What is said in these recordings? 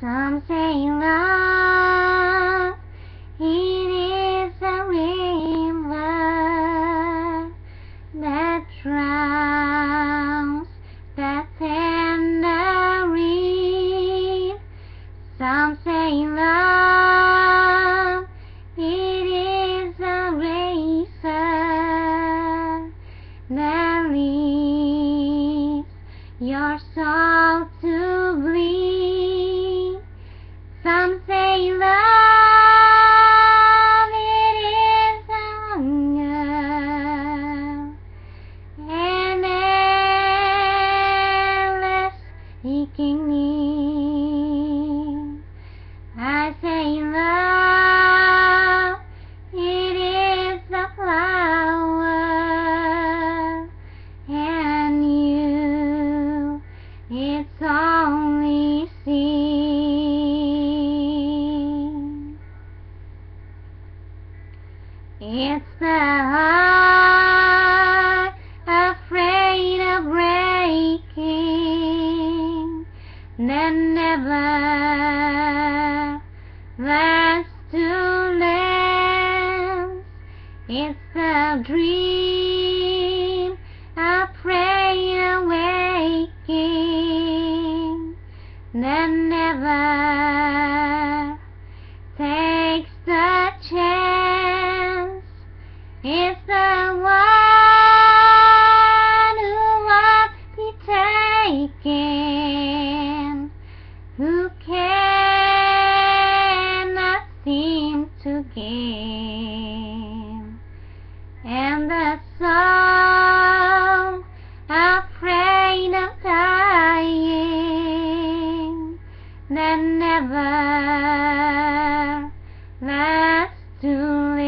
Some say love, it is a river that drowns the tender reed. Some say love, it is a razor that leaves your soul to bleed. Some say love, it is a hunger and endless aching need. I say love, it is a flower, and you, it's only seed. It's the heart afraid of breaking that never learns to last. It's the dream afraid of waking that never takes the chance. It's the one who won't be taken, who cannot seem to gain, and the soul afraid of dying that never learns to live.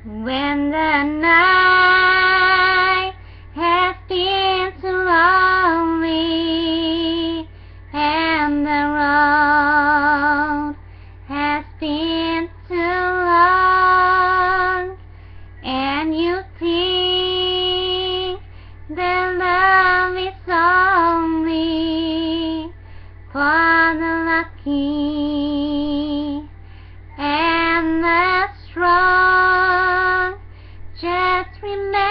When the night has been too lonely and the road has been too long, and you think that love is only for the lucky and the strong, just remember